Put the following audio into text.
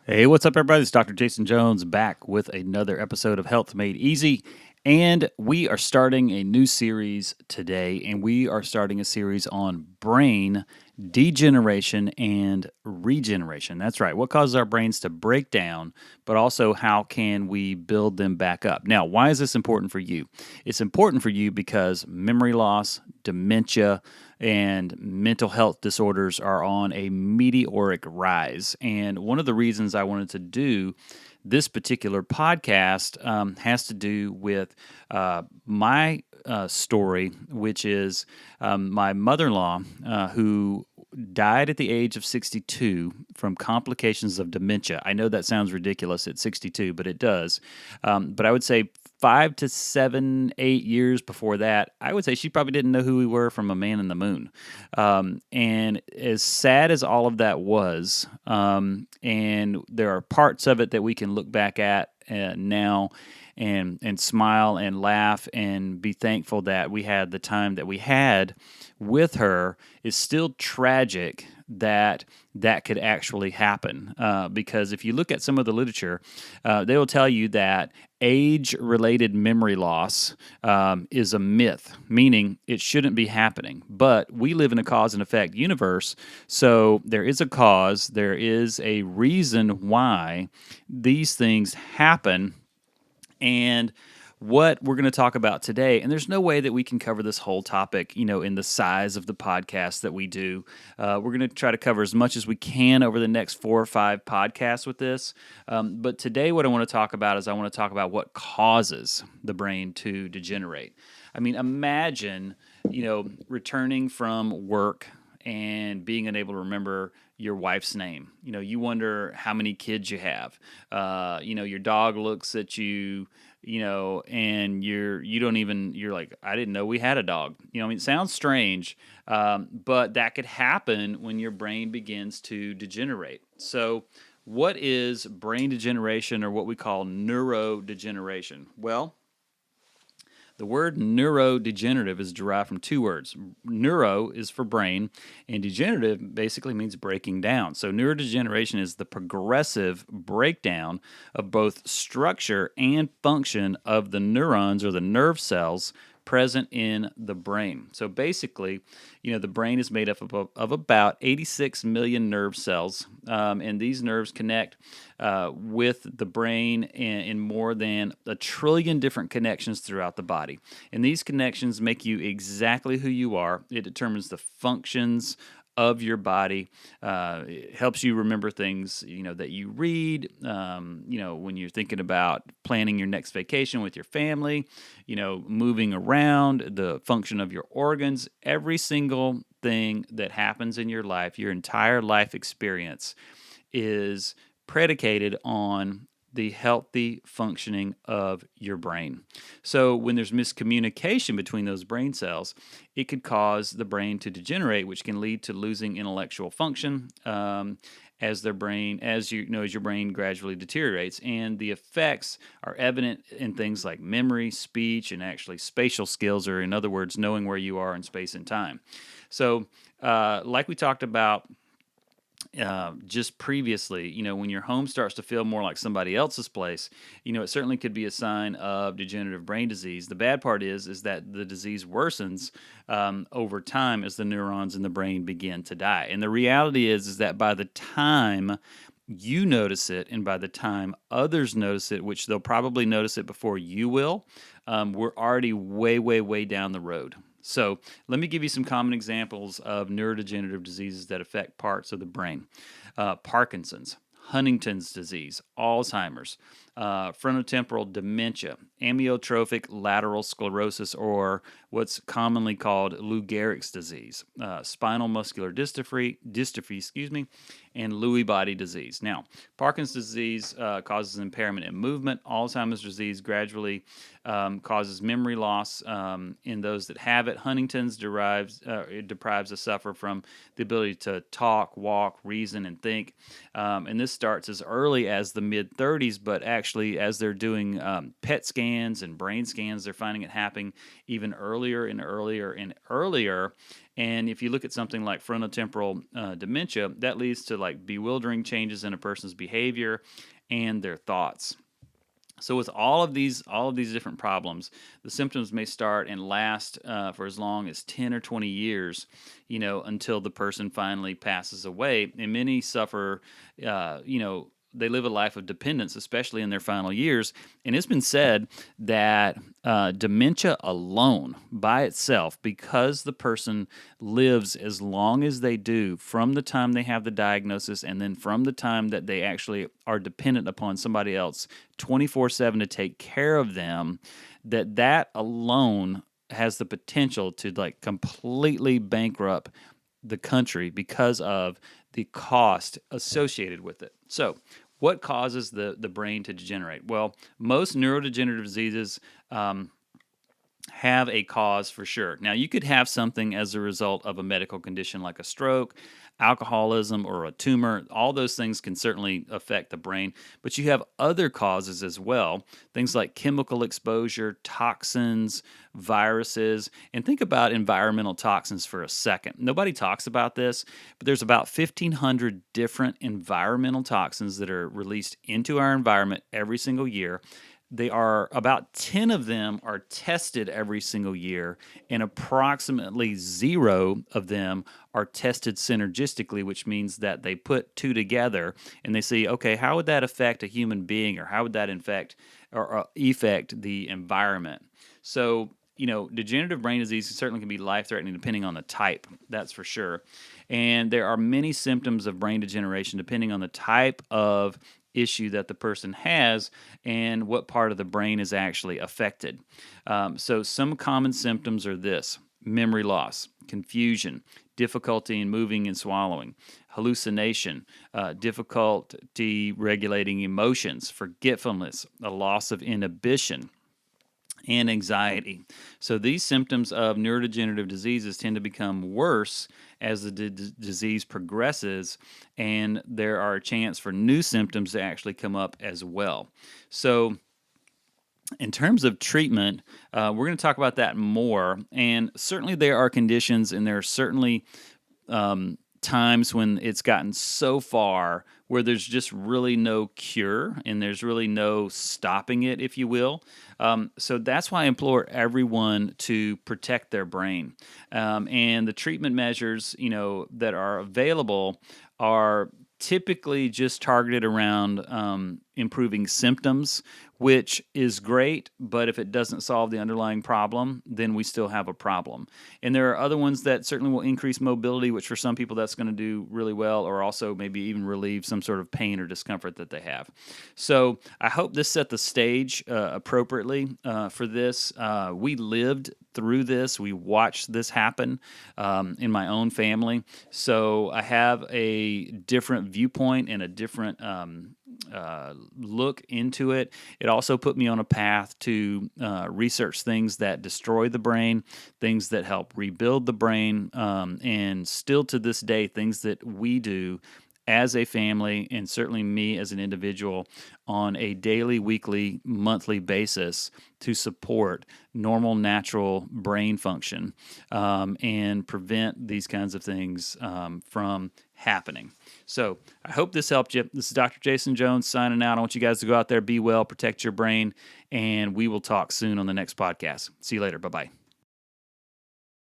Hey, what's up, everybody? It's Dr. Jason Jones back with another episode of Health Made Easy. And we are starting a new series today, and we are starting a series on brain degeneration and regeneration. That's right. What causes our brains to break down, but also how can we build them back up? Now, why is this important for you? It's important for you because memory loss, dementia, and mental health disorders are on a meteoric rise. And one of the reasons I wanted to do this particular podcast has to do with my story, which is my mother in law who died at the age of 62 from complications of dementia. I know that sounds ridiculous at 62, but it does. But I would say 5 to 7, 8 years before that, I would say she probably didn't know who we were from a man in the moon. And as sad as all of that was, and there are parts of it that we can look back at now and smile and laugh and be thankful that we had the time that we had with her, is still tragic that that could actually happen. Because if you look at some of the literature, they will tell you that age-related memory loss is a myth, meaning it shouldn't be happening. But we live in a cause and effect universe, so there is a cause, there is a reason why these things happen. And what we're going to talk about today, and there's no way that we can cover this whole topic, in the size of the podcast that we do. We're going to try to cover as much as we can over the next 4 or 5 podcasts with this. But today, what I want to talk about is I want to talk about what causes the brain to degenerate. I mean, imagine, returning from work and being unable to remember your wife's name. You wonder how many kids you have. Your dog looks at you, and you're like, I didn't know we had a dog. It sounds strange, but that could happen when your brain begins to degenerate. So, what is brain degeneration, or what we call neurodegeneration? Well, the word neurodegenerative is derived from 2 words. Neuro is for brain, and degenerative basically means breaking down. So neurodegeneration is the progressive breakdown of both structure and function of the neurons, or the nerve cells, present in the brain. So basically, the brain is made up of about 86 million nerve cells, and these nerves connect with the brain in more than 1 trillion different connections throughout the body. And these connections make you exactly who you are. It determines the functions of your body. It helps you remember things, that you read, when you're thinking about planning your next vacation with your family, moving around, the function of your organs, every single thing that happens in your life, your entire life experience is predicated on the healthy functioning of your brain. So when there's miscommunication between those brain cells, it could cause the brain to degenerate, which can lead to losing intellectual function as your brain gradually deteriorates. And the effects are evident in things like memory, speech, and actually spatial skills, or in other words, knowing where you are in space and time. So like we talked about just previously, when your home starts to feel more like somebody else's place, it certainly could be a sign of degenerative brain disease. The bad part is that the disease worsens over time as the neurons in the brain begin to die. And the reality is that by the time you notice it, and by the time others notice it, which they'll probably notice it before you will, we're already way, way, way down the road. So let me give you some common examples of neurodegenerative diseases that affect parts of the brain. Parkinson's, Huntington's disease, Alzheimer's, frontotemporal dementia, amyotrophic lateral sclerosis, or what's commonly called Lou Gehrig's disease, spinal muscular dystrophy, and Lewy body disease. Now, Parkinson's disease causes impairment in movement. Alzheimer's disease gradually causes memory loss in those that have it. Huntington's it deprives the sufferer from the ability to talk, walk, reason, and think. And this starts as early as the mid-30s, but actually, as they're doing PET scans and brain scans, they're finding it happening even earlier and earlier and earlier. And if you look at something like frontotemporal dementia, that leads to like bewildering changes in a person's behavior and their thoughts. So with all of these different problems, the symptoms may start and last for as long as 10 or 20 years, until the person finally passes away. And many suffer, they live a life of dependence, especially in their final years. And it's been said that dementia alone by itself, because the person lives as long as they do from the time they have the diagnosis and then from the time that they actually are dependent upon somebody else 24/7 to take care of them, that alone has the potential to like completely bankrupt the country because of the cost associated with it. So, what causes the brain to degenerate? Well, most neurodegenerative diseases have a cause for sure. Now, you could have something as a result of a medical condition like a stroke, alcoholism, or a tumor. All those things can certainly affect the brain, but you have other causes as well. Things like chemical exposure, toxins, viruses, and think about environmental toxins for a second. Nobody talks about this, but there's about 1,500 different environmental toxins that are released into our environment every single year. They are about 10 of them are tested every single year, and approximately 0 of them are tested synergistically, which means that they put two together and they see, okay, how would that affect a human being, or how would that affect the environment? So, degenerative brain disease certainly can be life-threatening depending on the type, that's for sure. And there are many symptoms of brain degeneration depending on the type of issue that the person has and what part of the brain is actually affected. So some common symptoms are this: memory loss, confusion, difficulty in moving and swallowing, hallucination, difficulty regulating emotions, forgetfulness, a loss of inhibition, and anxiety. So these symptoms of neurodegenerative diseases tend to become worse as the disease progresses, and there are a chance for new symptoms to actually come up as well. So in terms of treatment, we're going to talk about that more, and certainly there are conditions and there are certainly times when it's gotten so far where there's just really no cure and there's really no stopping it, if you will. So that's why I implore everyone to protect their brain. And the treatment measures, that are available are typically just targeted around improving symptoms, which is great, but if it doesn't solve the underlying problem, then we still have a problem. And there are other ones that certainly will increase mobility, which for some people that's going to do really well, or also maybe even relieve some sort of pain or discomfort that they have. So I hope this set the stage appropriately for this. We lived through this. We watched this happen in my own family. So I have a different viewpoint and a different look into it. It also put me on a path to research things that destroy the brain, things that help rebuild the brain, and still to this day, things that we do as a family, and certainly me as an individual, on a daily, weekly, monthly basis to support normal, natural brain function and prevent these kinds of things from happening. So I hope this helped you. This is Dr. Jason Jones signing out. I want you guys to go out there, be well, protect your brain, and we will talk soon on the next podcast. See you later. Bye-bye.